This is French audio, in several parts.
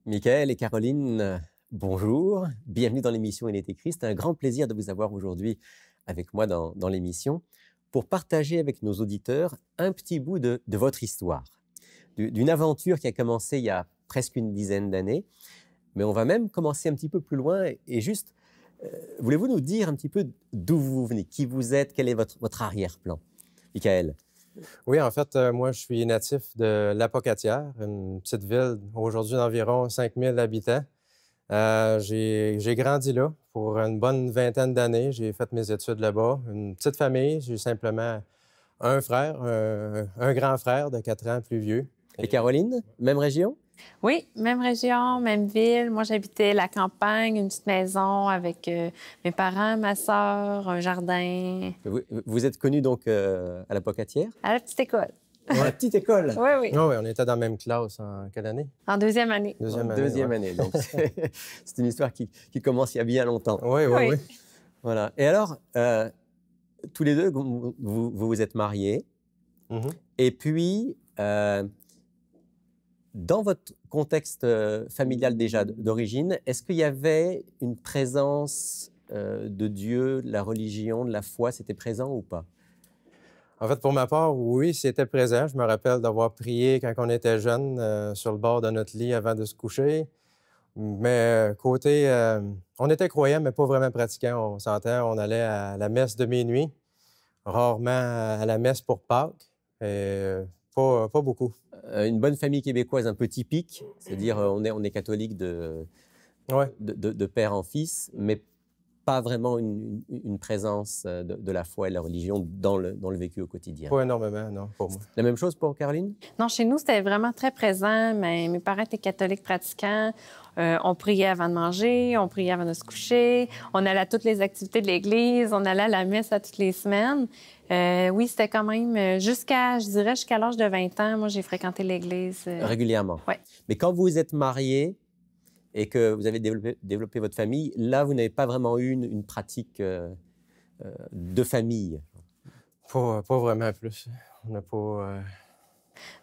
Michael et Caroline, bonjour. Bienvenue dans l'émission Il était Christ. C'est un grand plaisir de vous avoir aujourd'hui avec moi dans l'émission pour partager avec nos auditeurs un petit bout de votre histoire, d'une aventure qui a commencé il y a presque une dizaine d'années. Mais on va même commencer un petit peu plus loin et juste, voulez-vous nous dire un petit peu d'où vous venez, qui vous êtes, quel est votre arrière-plan? Michael. Oui, en fait, moi, je suis natif de l'Apocatière, une petite ville aujourd'hui d'environ 5000 habitants. J'ai grandi là pour une bonne vingtaine d'années. J'ai fait mes études là-bas. Une petite famille. J'ai simplement un frère, un grand frère de 4 ans plus vieux. Et Caroline, même région? Oui, même région, même ville. Moi, j'habitais la campagne, une petite maison avec mes parents, ma sœur, un jardin. Vous êtes connus donc à l'Apocatière? À la petite école. À la petite école? Oui, oui. Oui, on était dans la même classe en quelle année? En deuxième année. Deuxième année. Donc, c'est une histoire qui commence il y a bien longtemps. Oui. Voilà. Et alors, tous les deux, vous êtes mariés. Mm-hmm. Et puis, dans votre contexte familial déjà d'origine, est-ce qu'il y avait une présence de Dieu, de la religion, de la foi? C'était présent ou pas? En fait, pour ma part, oui, c'était présent. Je me rappelle d'avoir prié quand on était jeune sur le bord de notre lit avant de se coucher. Mais côté... on était croyants, mais pas vraiment pratiquants. On s'entend, on allait à la messe de minuit, rarement à la messe pour Pâques, et pas beaucoup. Une bonne famille québécoise un peu typique, c'est-à-dire on est catholique de père en fils, mais pas vraiment une présence de la foi et de la religion dans le vécu au quotidien. Pas énormément, non, pour moi. La même chose pour Caroline? Non, chez nous, c'était vraiment très présent. Mais mes parents étaient catholiques pratiquants. On priait avant de manger, on priait avant de se coucher. On allait à toutes les activités de l'Église. On allait à la messe à toutes les semaines. Oui, c'était quand même jusqu'à l'âge de 20 ans. Moi, j'ai fréquenté l'Église. Régulièrement? Oui. Mais quand vous êtes mariés et que vous avez développé votre famille, là, vous n'avez pas vraiment eu une pratique de famille? Pas vraiment plus. On n'a pas...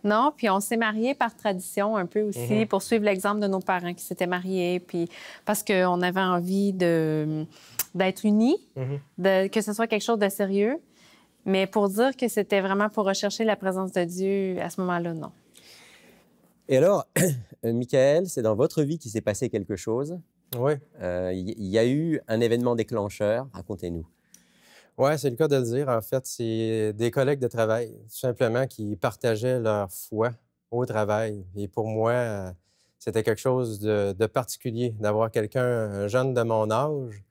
Non, puis on s'est mariés par tradition un peu aussi, pour suivre l'exemple de nos parents qui s'étaient mariés, puis parce qu'on avait envie d'être unis, que ce soit quelque chose de sérieux. Mais pour dire que c'était vraiment pour rechercher la présence de Dieu, à ce moment-là, non. Et alors, Michael, c'est dans votre vie qu'il s'est passé quelque chose. Oui. Il y a eu un événement déclencheur. Racontez-nous. Oui, c'est le cas de le dire. En fait, c'est des collègues de travail, tout simplement, qui partageaient leur foi au travail. Et pour moi, c'était quelque chose de particulier d'avoir quelqu'un, un jeune de mon âge,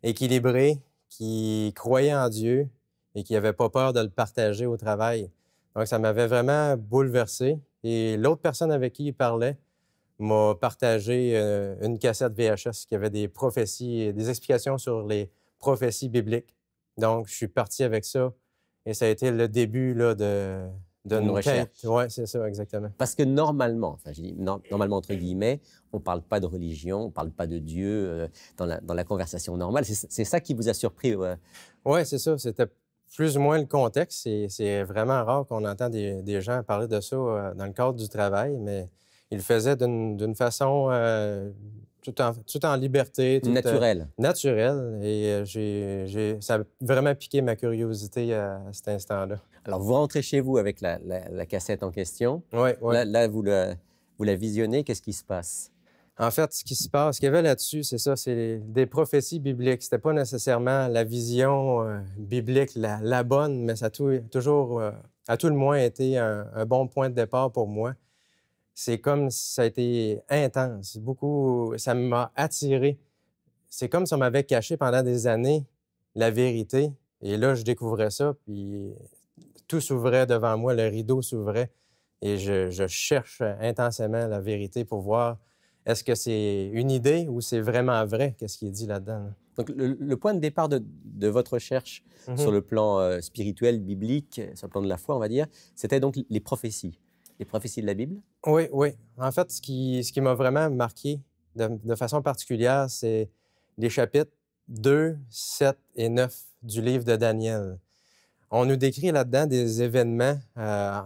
équilibré, qui croyait en Dieu et qui n'avait pas peur de le partager au travail. Donc, ça m'avait vraiment bouleversé. Et l'autre personne avec qui il parlait m'a partagé une cassette VHS qui avait des prophéties, des explications sur les prophéties bibliques. Donc, je suis parti avec ça et ça a été le début là, de une recherche. Oui, c'est ça, exactement. Parce que normalement, enfin, je dis normalement entre guillemets, on ne parle pas de religion, on ne parle pas de Dieu dans la conversation normale. C'est ça qui vous a surpris? Oui, c'est ça. C'était plus ou moins le contexte. C'est vraiment rare qu'on entend des gens parler de ça dans le cadre du travail, mais ils le faisaient d'une façon tout en liberté. Naturelle. Naturelle. Et ça a vraiment piqué ma curiosité à cet instant-là. Alors, vous rentrez chez vous avec la cassette en question. Oui. Là, vous la visionnez. Qu'est-ce qui se passe? En fait, ce qu'il y avait là-dessus, c'est ça, c'est des prophéties bibliques. C'était pas nécessairement la vision biblique, la bonne, mais ça a toujours, à tout le moins, été un bon point de départ pour moi. C'est comme si ça a été intense. Beaucoup, ça m'a attiré. C'est comme si on m'avait caché pendant des années la vérité. Et là, je découvrais ça, puis tout s'ouvrait devant moi, le rideau s'ouvrait. Et je cherche intensément la vérité pour voir est-ce que c'est une idée ou c'est vraiment vrai, qu'est-ce qui est dit là-dedans. Là? Donc, le point de départ de votre recherche sur le plan spirituel, biblique, sur le plan de la foi, on va dire, c'était donc les prophéties de la Bible? Oui. En fait, ce qui m'a vraiment marqué de façon particulière, c'est les chapitres 2, 7 et 9 du livre de Daniel. On nous décrit là-dedans des événements,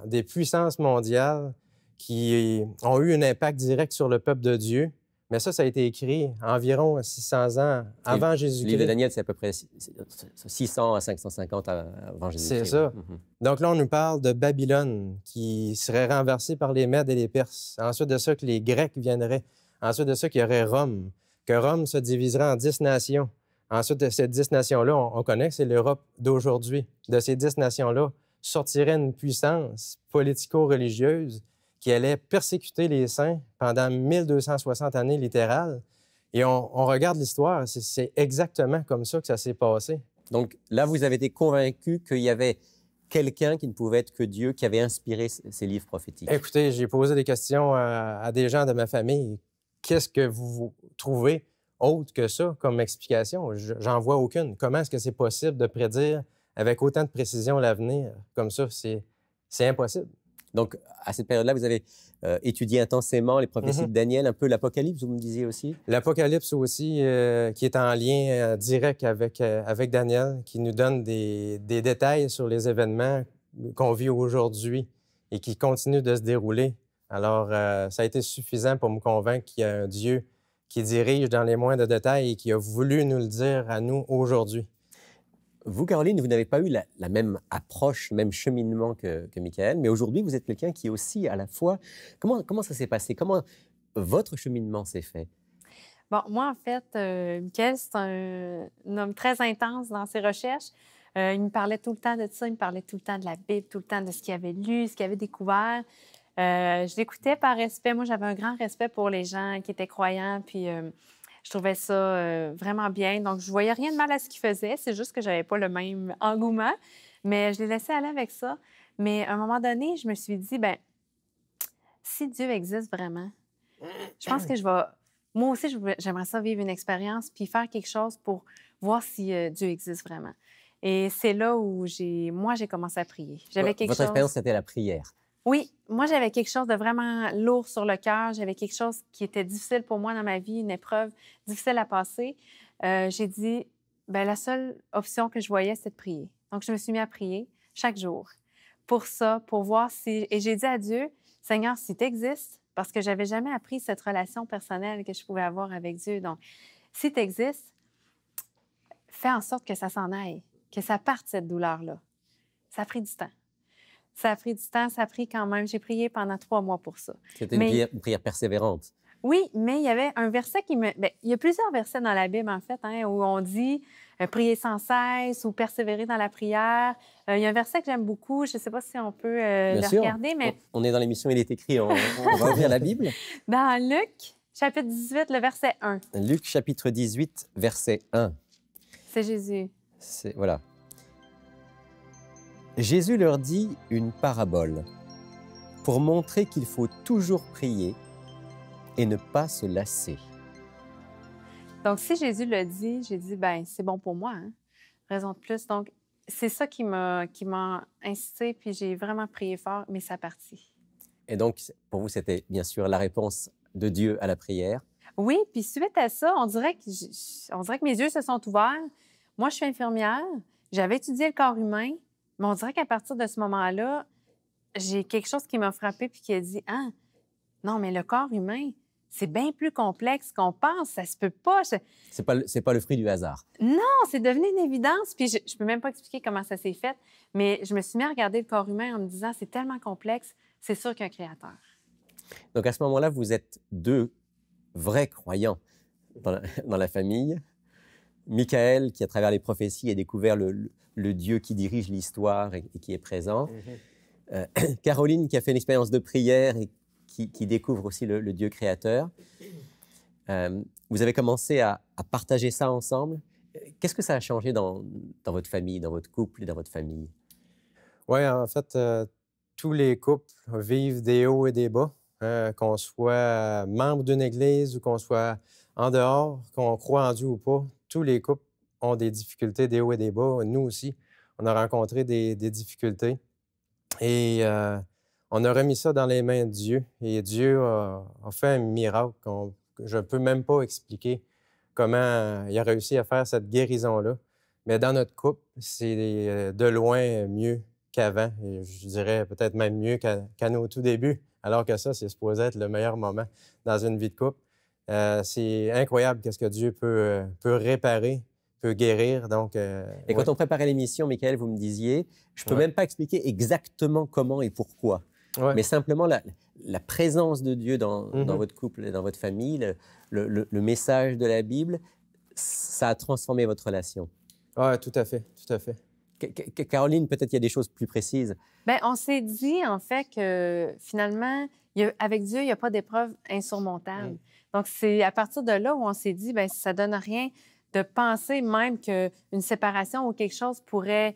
des puissances mondiales qui ont eu un impact direct sur le peuple de Dieu. Mais ça a été écrit environ 600 ans avant Le Jésus-Christ. livre de Daniel, c'est à peu près 600 à 550 avant Jésus-Christ. C'est ça. Mhm. Donc là, on nous parle de Babylone qui serait renversée par les Mèdes et les Perses. Ensuite de ça, que les Grecs viendraient. Ensuite de ça, qu'il y aurait Rome. Que Rome se diviserait en 10 nations. Ensuite de ces 10 nations-là, on connaît que c'est l'Europe d'aujourd'hui. De ces 10 nations-là, sortirait une puissance politico-religieuse qui allait persécuter les saints pendant 1260 années littérales. Et on regarde l'histoire, c'est exactement comme ça que ça s'est passé. Donc là, vous avez été convaincu qu'il y avait quelqu'un qui ne pouvait être que Dieu, qui avait inspiré ces livres prophétiques. Écoutez, j'ai posé des questions à des gens de ma famille. Qu'est-ce que vous trouvez autre que ça comme explication? J'en vois aucune. Comment est-ce que c'est possible de prédire avec autant de précision l'avenir comme ça? C'est impossible. Donc, à cette période-là, vous avez étudié intensément les prophéties de Daniel, un peu l'Apocalypse, vous me disiez aussi? L'Apocalypse aussi, qui est en lien direct avec Daniel, qui nous donne des détails sur les événements qu'on vit aujourd'hui et qui continuent de se dérouler. Alors, ça a été suffisant pour me convaincre qu'il y a un Dieu qui dirige dans les moindres détails et qui a voulu nous le dire à nous aujourd'hui. Vous, Caroline, vous n'avez pas eu la même approche, même cheminement que Michael, mais aujourd'hui, vous êtes quelqu'un qui est aussi à la fois... Comment ça s'est passé? Comment votre cheminement s'est fait? Bon, moi, en fait, Michael, c'est un homme très intense dans ses recherches. Il me parlait tout le temps de ça, il me parlait tout le temps de la Bible, tout le temps de ce qu'il avait lu, ce qu'il avait découvert. Je l'écoutais par respect. Moi, j'avais un grand respect pour les gens qui étaient croyants, puis je trouvais ça vraiment bien. Donc, je voyais rien de mal à ce qu'il faisait. C'est juste que j'avais pas le même engouement, mais je l'ai laissé aller avec ça. Mais à un moment donné, je me suis dit, ben, si Dieu existe vraiment, je pense que je vais... Moi aussi, j'aimerais ça vivre une expérience puis faire quelque chose pour voir si Dieu existe vraiment. Et c'est là où j'ai commencé à prier. Votre expérience, c'était la prière. Oui, moi, j'avais quelque chose de vraiment lourd sur le cœur. J'avais quelque chose qui était difficile pour moi dans ma vie, une épreuve difficile à passer. J'ai dit, ben la seule option que je voyais, c'était de prier. Donc, je me suis mis à prier chaque jour pour ça, pour voir si... Et j'ai dit à Dieu, Seigneur, si tu existes, parce que j'avais jamais appris cette relation personnelle que je pouvais avoir avec Dieu. Donc, si tu existes, fais en sorte que ça s'en aille, que ça parte, cette douleur-là. Ça a pris du temps. Ça a pris du temps, ça a pris quand même. J'ai prié pendant 3 mois pour ça. C'était une prière persévérante. Oui, mais il y avait un verset qui me... Bien, il y a plusieurs versets dans la Bible, en fait, où on dit prier sans cesse ou persévérer dans la prière. Il y a un verset que j'aime beaucoup. Je ne sais pas si on peut le regarder, mais... On est dans l'émission Il est écrit. On va ouvrir la Bible. Dans Luc, chapitre 18, le verset 1. Luc, chapitre 18, verset 1. C'est Jésus. Voilà. Jésus leur dit une parabole pour montrer qu'il faut toujours prier et ne pas se lasser. Donc, si Jésus le dit, j'ai dit, ben c'est bon pour moi, hein? Raison de plus. Donc, c'est ça qui m'a incité, puis j'ai vraiment prié fort, mais ça a parti. Et donc, pour vous, c'était bien sûr la réponse de Dieu à la prière. Oui, puis suite à ça, on dirait que mes yeux se sont ouverts. Moi, je suis infirmière, j'avais étudié le corps humain, mais on dirait qu'à partir de ce moment-là, j'ai quelque chose qui m'a frappée puis qui a dit, ah, non, mais le corps humain, c'est bien plus complexe qu'on pense, ça se peut pas. C'est pas le fruit du hasard. Non, c'est devenu une évidence, puis je peux même pas expliquer comment ça s'est fait, mais je me suis mis à regarder le corps humain en me disant, c'est tellement complexe, c'est sûr qu'il y a un créateur. Donc à ce moment-là, vous êtes 2 vrais croyants dans la famille. Michael, qui à travers les prophéties a découvert le Dieu qui dirige l'histoire et qui est présent. Caroline, qui a fait une expérience de prière et qui découvre aussi le Dieu créateur. Vous avez commencé à partager ça ensemble. Qu'est-ce que ça a changé dans votre famille, dans votre couple et dans votre famille? Oui, en fait, tous les couples vivent des hauts et des bas, qu'on soit membre d'une église ou qu'on soit en dehors, qu'on croit en Dieu ou pas. Tous les couples ont des difficultés, des hauts et des bas. Nous aussi, on a rencontré des difficultés. Et on a remis ça dans les mains de Dieu. Et Dieu a fait un miracle je ne peux même pas expliquer comment il a réussi à faire cette guérison-là. Mais dans notre couple, c'est de loin mieux qu'avant. Et je dirais peut-être même mieux qu'à nos tout débuts, alors que ça, c'est supposé être le meilleur moment dans une vie de couple. C'est incroyable qu'est-ce que Dieu peut réparer, peut guérir. Donc, Et quand on préparait l'émission, Michael, vous me disiez, je ne peux Ouais. même pas expliquer exactement comment et pourquoi, Ouais. mais simplement la présence de Dieu dans Mhm. votre couple et dans votre famille, le message de la Bible, ça a transformé votre relation. Ouais, tout à fait, tout à fait. Caroline, peut-être qu'il y a des choses plus précises. Bien, on s'est dit, en fait, que finalement, avec Dieu, il n'y a pas d'épreuve insurmontable. Mm. Donc, c'est à partir de là où on s'est dit, bien, ça ne donne rien de penser même qu'une séparation ou quelque chose pourrait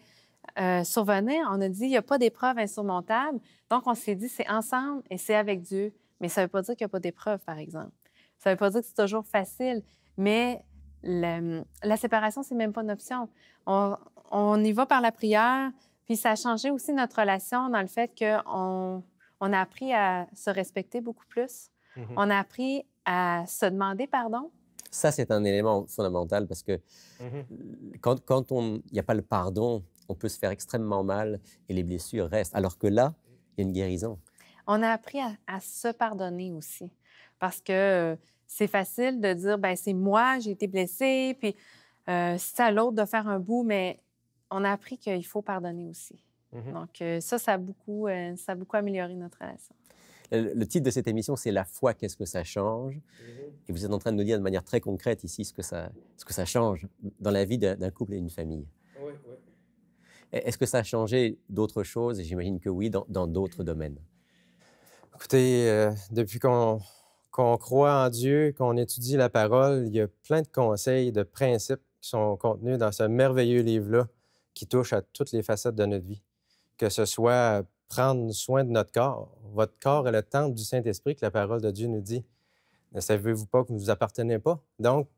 survenir. On a dit, il n'y a pas d'épreuve insurmontable. Donc, on s'est dit, c'est ensemble et c'est avec Dieu. Mais ça ne veut pas dire qu'il n'y a pas d'épreuve, par exemple. Ça ne veut pas dire que c'est toujours facile. Mais la séparation, c'est même pas une option. On y va par la prière. Puis ça a changé aussi notre relation dans le fait qu'on a appris à se respecter beaucoup plus. Mhm. On a appris à se demander pardon. Ça, c'est un élément fondamental parce que Mhm. quand il n'y a pas le pardon, on peut se faire extrêmement mal et les blessures restent. Alors que là, il y a une guérison. On a appris à se pardonner aussi. Parce que c'est facile de dire, ben c'est moi, j'ai été blessée, puis c'est à l'autre de faire un bout, mais on a appris qu'il faut pardonner aussi. Mhm. Donc, ça a beaucoup amélioré notre relation. Le titre de cette émission, c'est « La foi, qu'est-ce que ça change ?» Et vous êtes en train de nous dire de manière très concrète ici ce que ça change dans la vie d'un couple et d'une famille. Oui, oui. Est-ce que ça a changé d'autres choses? Et j'imagine que oui, dans d'autres domaines. Écoutez, depuis qu'on croit en Dieu, qu'on étudie la parole, il y a plein de conseils, de principes qui sont contenus dans ce merveilleux livre-là qui touchent à toutes les facettes de notre vie. Que ce soit prendre soin de notre corps. Votre corps est le temple du Saint-Esprit que la parole de Dieu nous dit. Ne savez-vous pas que vous ne vous appartenez pas? Donc,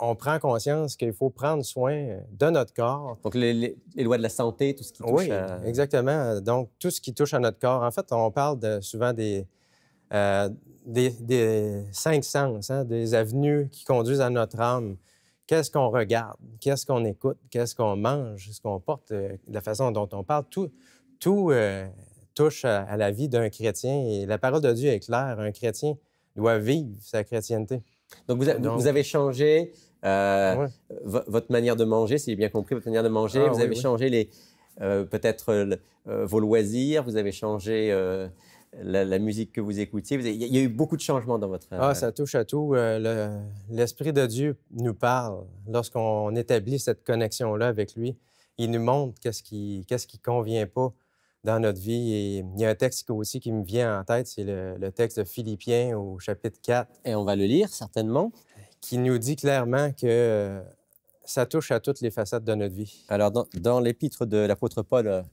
on prend conscience qu'il faut prendre soin de notre corps. Donc, les lois de la santé, tout ce qui touche Oui, à... exactement. Donc, tout ce qui touche à notre corps. En fait, on parle souvent des 5 sens, hein, des avenues qui conduisent à notre âme. Qu'est-ce qu'on regarde? Qu'est-ce qu'on écoute? Qu'est-ce qu'on mange? Ce qu'on porte? La façon dont on parle? Tout touche à la vie d'un chrétien. Et la parole de Dieu est claire. Un chrétien doit vivre sa chrétienté. Donc, vous avez changé Ouais. votre manière de manger, si j'ai bien compris, votre manière de manger. Ah, vous oui, avez oui. changé peut-être vos loisirs. Vous avez changé la musique que vous écoutiez. Il y a eu beaucoup de changements dans votre... Ça touche à tout. L'Esprit de Dieu nous parle lorsqu'on établit cette connexion-là avec lui. Il nous montre qu'est-ce qui convient pas dans notre vie. Et il y a un texte aussi qui me vient en tête, c'est le texte de Philippiens au chapitre 4, Et on va le lire, certainement. qui nous dit clairement que ça touche à toutes les facettes de notre vie. Alors, dans l'épître de l'apôtre Paul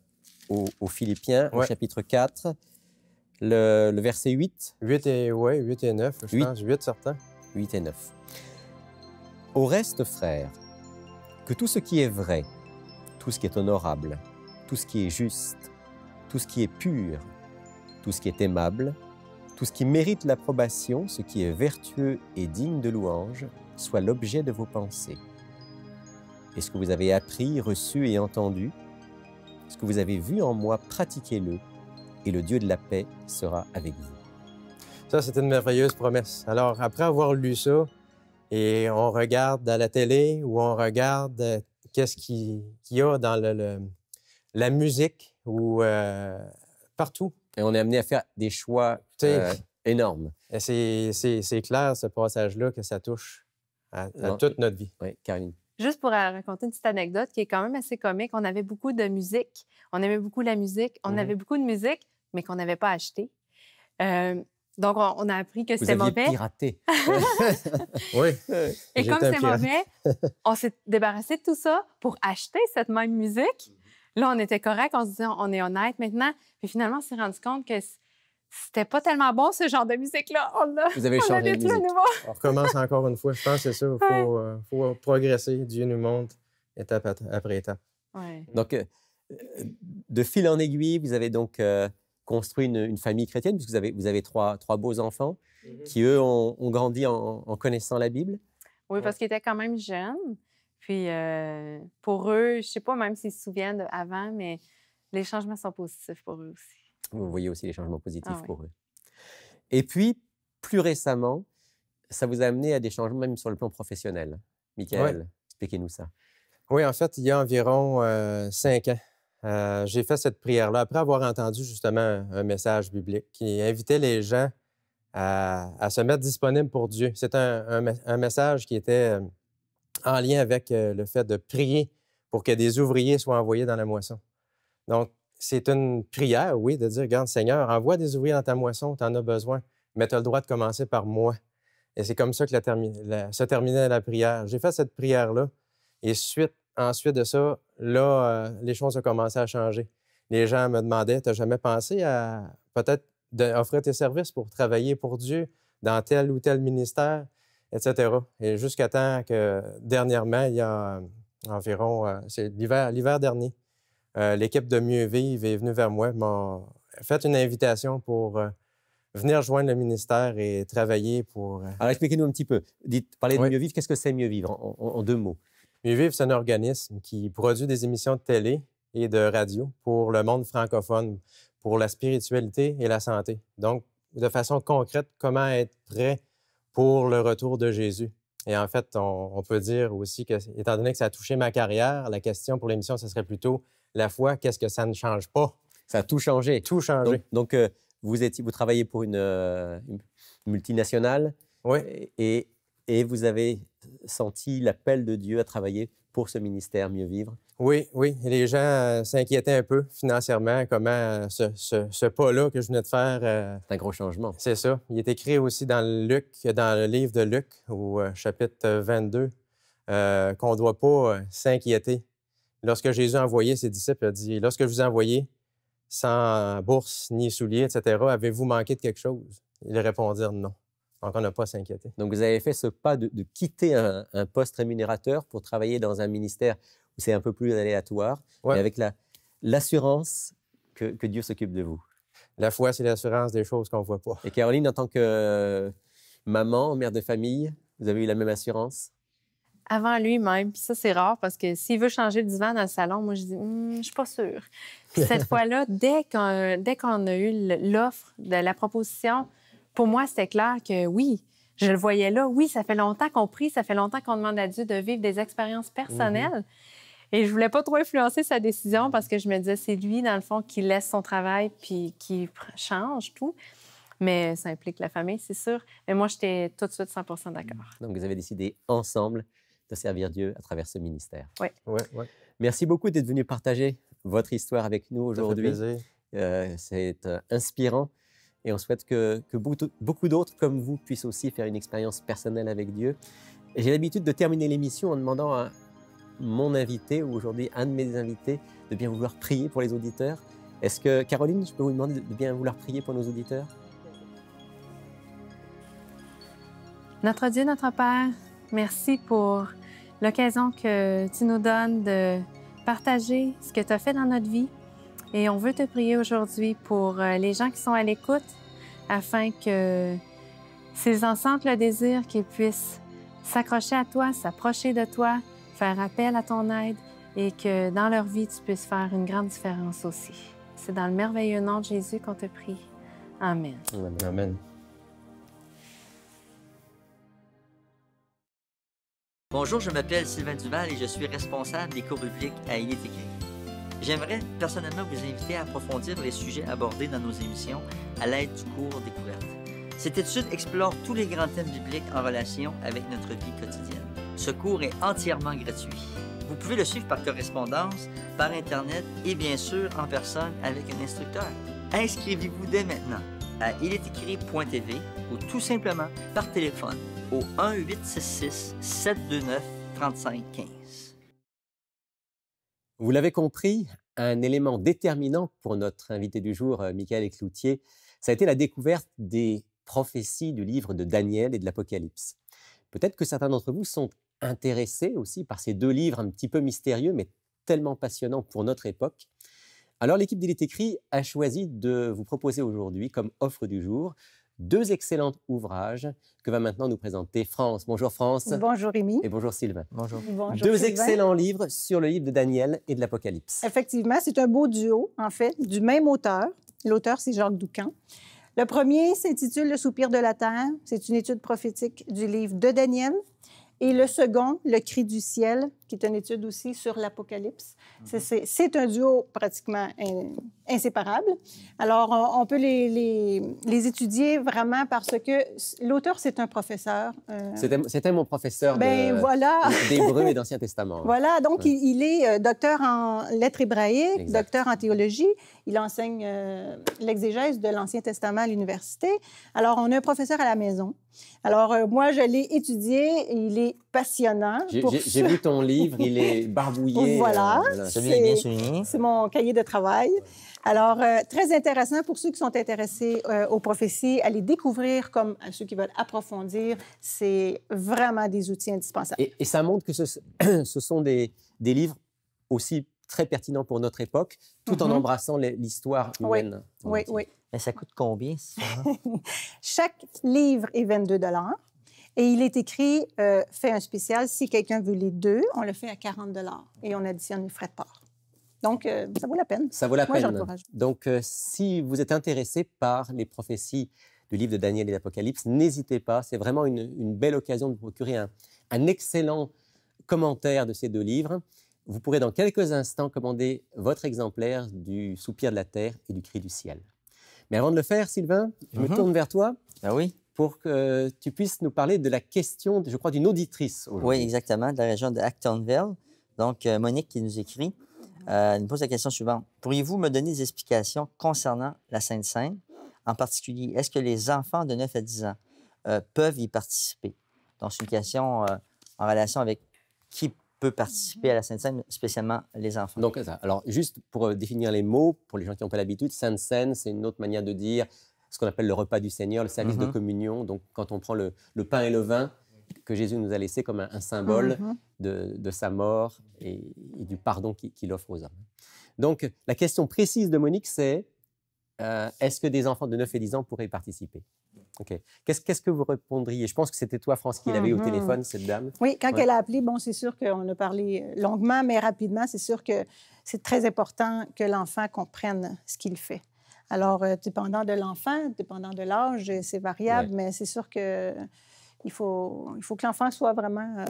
aux Philippiens, au Ouais. chapitre 4, le verset 8, 8 et 9, je 8. pense. 8 certains. 8 et 9. Au reste, frères, que tout ce qui est vrai, tout ce qui est honorable, tout ce qui est juste, tout ce qui est pur, tout ce qui est aimable, tout ce qui mérite l'approbation, ce qui est vertueux et digne de louange, soit l'objet de vos pensées. Et ce que vous avez appris, reçu et entendu, ce que vous avez vu en moi, pratiquez-le, et le Dieu de la paix sera avec vous. Ça, c'était une merveilleuse promesse. Alors, après avoir lu ça, et on regarde à la télé ou on regarde qu'est-ce qu'il y a dans la musique ou partout. Et on est amené à faire des choix Tu sais, énormes. et c'est clair, ce passage-là, que ça touche à Non. toute notre vie. Oui, Caroline. Juste pour raconter une petite anecdote qui est quand même assez comique, on avait beaucoup de musique. On aimait beaucoup la musique. On Mhm. avait beaucoup de musique, mais qu'on n'avait pas acheté. Donc, on a appris que Vous c'était aviez mauvais. piraté. Oui. Et J'étais comme un c'est pirate. mauvais, on s'est débarrassé de tout ça pour acheter cette même musique. Là, on était correct, on se disait, on est honnête maintenant. Puis finalement, on s'est rendu compte que c'était pas tellement bon, ce genre de musique-là. Vous avez On l'a changé de détruit à musique. nouveau. On recommence encore une fois. Je pense que c'est ça. Il faut progresser. Dieu nous montre étape après étape. Ouais. Donc, de fil en aiguille, vous avez donc construit une famille chrétienne, puisque vous avez trois beaux enfants qui, eux, ont grandi en connaissant la Bible. Oui, parce qu'ils étaient quand même jeunes. Puis pour eux, je sais pas même s'ils se souviennent d'avant, mais les changements sont positifs pour eux aussi. Vous voyez aussi les changements positifs Ah oui. pour eux. Et puis, plus récemment, ça vous a amené à des changements même sur le plan professionnel. Michael, expliquez-nous ça. Oui, en fait, il y a environ 5 ans, j'ai fait cette prière-là après avoir entendu justement un message biblique qui invitait les gens à se mettre disponibles pour Dieu. C'est un message qui était en lien avec le fait de prier pour que des ouvriers soient envoyés dans la moisson. Donc, c'est une prière, oui, de dire, regarde, Seigneur, envoie des ouvriers dans ta moisson, tu en as besoin, mais tu as le droit de commencer par moi. Et c'est comme ça que se terminait la prière. J'ai fait cette prière-là et ensuite de ça, là, les choses ont commencé à changer. Les gens me demandaient, tu n'as jamais pensé à peut-être offrir tes services pour travailler pour Dieu dans tel ou tel ministère, etc. Et jusqu'à temps que, dernièrement, il y a environ, c'est l'hiver dernier, l'équipe de Mieux Vivre est venue vers moi, m'a fait une invitation pour venir rejoindre le ministère et travailler pour... Alors, expliquez-nous un petit peu. Parlez de Oui. Mieux Vivre. Qu'est-ce que c'est Mieux Vivre en 2 mots? Mieux Vivre, c'est un organisme qui produit des émissions de télé et de radio pour le monde francophone, pour la spiritualité et la santé. Donc, de façon concrète, comment être prêt pour le retour de Jésus. Et en fait, on peut dire aussi que, étant donné que ça a touché ma carrière, la question pour l'émission, ce serait plutôt la foi, qu'est-ce que ça ne change pas? Ça a tout changé. Tout changé. Donc vous travaillez pour une multinationale Oui. et vous avez senti l'appel de Dieu à travailler pour ce ministère Mieux Vivre. Oui, oui. Et les gens s'inquiétaient un peu financièrement, comment ce pas-là que je venais de faire... C'est un gros changement. C'est ça. Il est écrit aussi dans le livre de Luc, au chapitre 22, qu'on ne doit pas s'inquiéter. Lorsque Jésus a envoyé ses disciples, il a dit, « Lorsque je vous ai envoyé, sans bourse ni souliers, etc., avez-vous manqué de quelque chose? » Ils répondirent non. Donc, on n'a pas à s'inquiéter. Donc, vous avez fait ce pas de quitter un poste rémunérateur pour travailler dans un ministère où c'est un peu plus aléatoire, mais avec l'assurance que Dieu s'occupe de vous. La foi, c'est l'assurance des choses qu'on ne voit pas. Et Caroline, en tant que maman, mère de famille, vous avez eu la même assurance? Avant lui-même. Puis ça, c'est rare parce que s'il veut changer le divan dans le salon, moi, je dis, je suis pas sûre. Puis cette fois-là, dès qu'on a eu l'offre de la proposition, pour moi, c'était clair que oui, je le voyais là. Oui, ça fait longtemps qu'on prie, ça fait longtemps qu'on demande à Dieu de vivre des expériences personnelles. Et je voulais pas trop influencer sa décision parce que je me disais, c'est lui, dans le fond, qui laisse son travail puis qui change tout. Mais ça implique la famille, c'est sûr. Mais moi, j'étais tout de suite 100% d'accord. Donc, vous avez décidé ensemble de servir Dieu à travers ce ministère. Oui. Oui. Merci beaucoup d'être venu partager votre histoire avec nous aujourd'hui. Ça fait plaisir. C'est inspirant et on souhaite que beaucoup d'autres comme vous puissent aussi faire une expérience personnelle avec Dieu. J'ai l'habitude de terminer l'émission en demandant à mon invité, ou aujourd'hui un de mes invités, de bien vouloir prier pour les auditeurs. Est-ce que, Caroline, je peux vous demander de bien vouloir prier pour nos auditeurs? Notre Dieu, notre Père, merci pour l'occasion que tu nous donnes de partager ce que tu as fait dans notre vie. Et on veut te prier aujourd'hui pour les gens qui sont à l'écoute, afin que s'ils en sentent le désir, qu'ils puissent s'accrocher à toi, s'approcher de toi, faire appel à ton aide et que dans leur vie, tu puisses faire une grande différence aussi. C'est dans le merveilleux nom de Jésus qu'on te prie. Amen. Amen. Bonjour, je m'appelle Sylvain Duval et je suis responsable des cours bibliques à Il est écrit. J'aimerais personnellement vous inviter à approfondir les sujets abordés dans nos émissions à l'aide du cours Découverte. Cette étude explore tous les grands thèmes bibliques en relation avec notre vie quotidienne. Ce cours est entièrement gratuit. Vous pouvez le suivre par correspondance, par Internet et bien sûr en personne avec un instructeur. Inscrivez-vous dès maintenant à ilestécrit.tv ou tout simplement par téléphone au 1-866-729-3515. Vous l'avez compris, un élément déterminant pour notre invité du jour, Michael Cloutier, ça a été la découverte des prophéties du livre de Daniel et de l'Apocalypse. Peut-être que certains d'entre vous sont intéressés aussi par ces 2 livres un petit peu mystérieux, mais tellement passionnants pour notre époque. Alors l'équipe d'Il est écrit a choisi de vous proposer aujourd'hui comme offre du jour 2 excellents ouvrages que va maintenant nous présenter France. Bonjour France. Bonjour Rémi. Et bonjour Sylvain. Bonjour. Bonjour 2 Sylvain. excellents livres sur le livre de Daniel et de l'Apocalypse. Effectivement, c'est un beau duo, en fait, du même auteur. L'auteur, c'est Jacques Doucan. Le premier s'intitule Le soupir de la terre. C'est une étude prophétique du livre de Daniel. Et le second, Le cri du ciel, qui est une étude aussi sur l'Apocalypse. C'est un duo pratiquement inséparable. Alors, on peut les étudier vraiment parce que l'auteur, c'est un professeur. C'était mon professeur voilà. d'hébreu et d'Ancien Testament. Voilà, donc il est docteur en lettres hébraïques, exact. Docteur en théologie. Il enseigne l'exégèse de l'Ancien Testament à l'université. Alors, on a un professeur à la maison. Alors, moi, je l'ai étudié. Il est passionnant. J'ai vu ton livre, il est barbouillé. Voilà, c'est mon cahier de travail. Alors, très intéressant pour ceux qui sont intéressés aux prophéties, à les découvrir comme à ceux qui veulent approfondir. C'est vraiment des outils indispensables. Et ça montre que ce sont des livres aussi très pertinents pour notre époque, tout en embrassant l'histoire humaine. Oui. Mais ça coûte combien, ça? Chaque livre est 22 $ et il est écrit, fait un spécial. Si quelqu'un veut les deux, on le fait à 40 $ et on additionne les frais de port. Donc, ça vaut la peine. Ça vaut la peine. J'encourage. Donc, si vous êtes intéressé par les prophéties du livre de Daniel et d'Apocalypse, n'hésitez pas. C'est vraiment une belle occasion de vous procurer un excellent commentaire de ces deux livres. Vous pourrez dans quelques instants commander votre exemplaire du Soupir de la terre et du Cri du ciel. Mais avant de le faire, Sylvain, je me tourne vers toi. Ah oui. Pour que tu puisses nous parler de la question, je crois, d'une auditrice aujourd'hui. Oui, exactement, de la région de Actonville. Donc, Monique qui nous écrit, elle nous pose la question suivante. Pourriez-vous me donner des explications concernant la Sainte Seine? En particulier, est-ce que les enfants de 9 à 10 ans peuvent y participer? Donc, c'est une question en relation avec qui peut participer à la Sainte Seine, spécialement les enfants. Donc, alors, juste pour définir les mots, pour les gens qui n'ont pas l'habitude, Sainte Seine, c'est une autre manière de dire ce qu'on appelle le repas du Seigneur, le service de communion. Donc, quand on prend le pain et le vin que Jésus nous a laissé comme un symbole de sa mort et du pardon qu'il offre aux hommes. Donc, la question précise de Monique, c'est est-ce que des enfants de 9 et 10 ans pourraient y participer? OK. Qu'est-ce que vous répondriez? Je pense que c'était toi, France, qui l'avait au téléphone, cette dame. Oui, quand elle a appelé, bon, c'est sûr qu'on a parlé longuement, mais rapidement, c'est sûr que c'est très important que l'enfant comprenne ce qu'il fait. Alors, dépendant de l'enfant, dépendant de l'âge, c'est variable, mais c'est sûr qu'il faut que l'enfant soit vraiment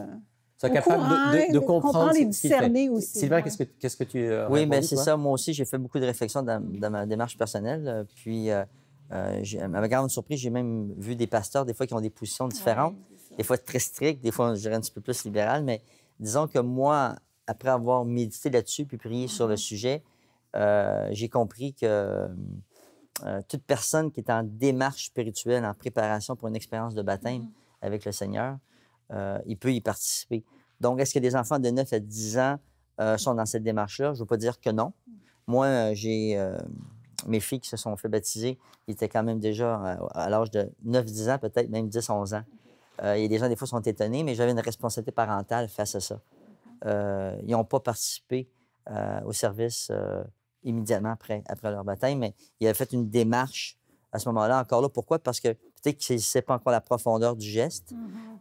soit capable de comprendre et discerner aussi. Sylvain, qu'est-ce que tu Oui, bien, c'est ça. Moi aussi, j'ai fait beaucoup de réflexions dans ma démarche personnelle. Puis, à ma grande surprise, j'ai même vu des pasteurs, des fois, qui ont des positions différentes. Des fois très strictes, des fois, je dirais un petit peu plus libérales. Mais disons que moi, après avoir médité là-dessus puis prié sur le sujet, j'ai compris que toute personne qui est en démarche spirituelle, en préparation pour une expérience de baptême avec le Seigneur, il peut y participer. Donc, est-ce que les enfants de 9 à 10 ans sont dans cette démarche-là? Je ne veux pas dire que non. Moi, j'ai mes filles qui se sont fait baptiser, ils étaient quand même déjà à l'âge de 9-10 ans, peut-être même 10-11 ans. Et des gens, des fois, sont étonnés, mais j'avais une responsabilité parentale face à ça. Ils n'ont pas participé au service immédiatement après leur baptême, mais ils avaient fait une démarche à ce moment-là. Encore là, pourquoi? Parce que peut-être qu'ils ne savaient pas encore la profondeur du geste.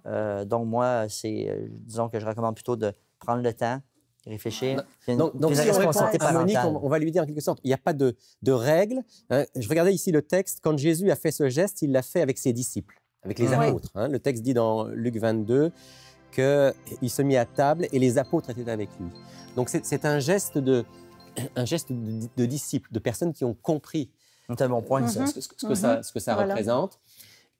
Donc, moi, disons que je recommande plutôt de prendre le temps, réfléchir. Donc si on répond à Monique, on va lui dire en quelque sorte, il n'y a pas de règle. Je regardais ici le texte. Quand Jésus a fait ce geste, il l'a fait avec ses disciples, avec les apôtres. Le texte dit dans Luc 22 qu'il se mit à table et les apôtres étaient avec lui. Donc, c'est un geste de disciples, de personnes qui ont compris c'est un bon point, ce que ça représente.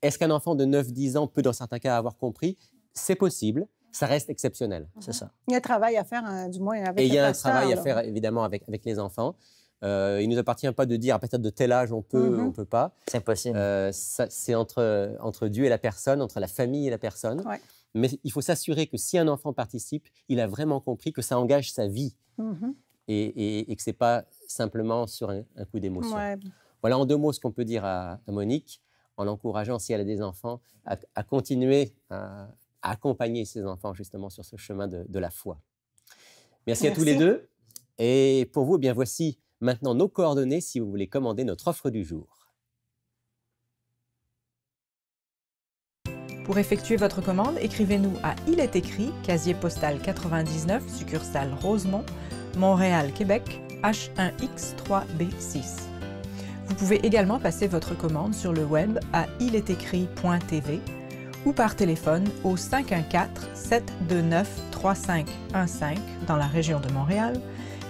Est-ce qu'un enfant de 9-10 ans peut, dans certains cas, avoir compris? C'est possible. Ça reste exceptionnel. C'est ça. Il y a un travail à faire, du moins, avec les Et il y a un travail à faire, évidemment, avec les enfants. Il ne nous appartient pas de dire à partir de tel âge, on peut, on ne peut pas. C'est impossible. C'est entre Dieu et la personne, entre la famille et la personne. Ouais. Mais il faut s'assurer que si un enfant participe, il a vraiment compris que ça engage sa vie et que ce n'est pas simplement sur un coup d'émotion. Ouais. Voilà en 2 mots ce qu'on peut dire à Monique, en l'encourageant, si elle a des enfants, à continuer à accompagner ses enfants justement sur ce chemin de la foi. Merci à tous les deux. Et pour vous, eh bien, voici maintenant nos coordonnées si vous voulez commander notre offre du jour. Pour effectuer votre commande, écrivez-nous à Il est écrit, casier postal 99, succursale Rosemont, Montréal, Québec, H1X3B6. Vous pouvez également passer votre commande sur le web à ilestécrit.tv ou par téléphone au 514-729-3515 dans la région de Montréal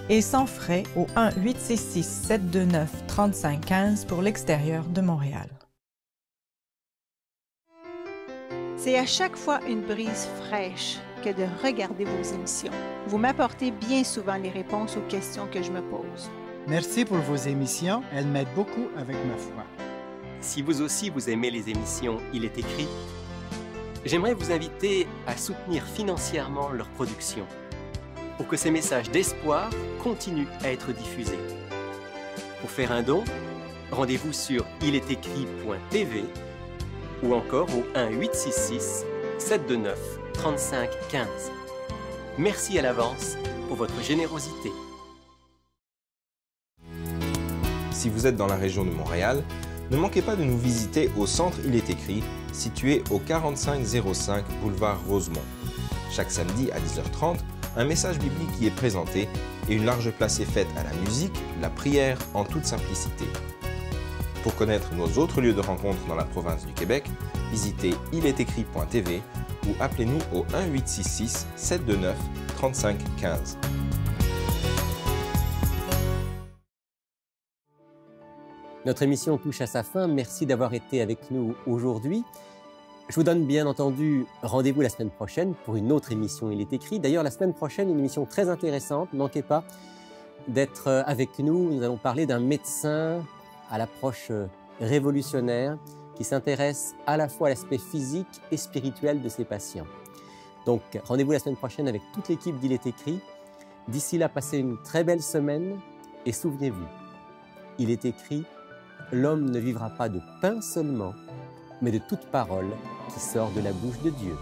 et sans frais au 1-866-729-3515 pour l'extérieur de Montréal. C'est à chaque fois une brise fraîche que de regarder vos émissions. Vous m'apportez bien souvent les réponses aux questions que je me pose. Merci pour vos émissions, elles m'aident beaucoup avec ma foi. Si vous aussi vous aimez les émissions Il est écrit, j'aimerais vous inviter à soutenir financièrement leur production pour que ces messages d'espoir continuent à être diffusés. Pour faire un don, rendez-vous sur ilestécrit.tv ou encore au 1-866-729-3515. Merci à l'avance pour votre générosité. Si vous êtes dans la région de Montréal, ne manquez pas de nous visiter au centre Il est écrit, situé au 4505 boulevard Rosemont. Chaque samedi à 10h30, un message biblique y est présenté et une large place est faite à la musique, la prière en toute simplicité. Pour connaître nos autres lieux de rencontre dans la province du Québec, visitez ilestécrit.tv ou appelez-nous au 1-866-729-3515. Notre émission touche à sa fin. Merci d'avoir été avec nous aujourd'hui. Je vous donne bien entendu rendez-vous la semaine prochaine pour une autre émission Il est écrit. D'ailleurs, la semaine prochaine, une émission très intéressante. Ne manquez pas d'être avec nous. Nous allons parler d'un médecin à l'approche révolutionnaire qui s'intéresse à la fois à l'aspect physique et spirituel de ses patients. Donc, rendez-vous la semaine prochaine avec toute l'équipe d'Il est écrit. D'ici là, passez une très belle semaine et souvenez-vous, il est écrit: l'homme ne vivra pas de pain seulement, mais de toute parole qui sort de la bouche de Dieu.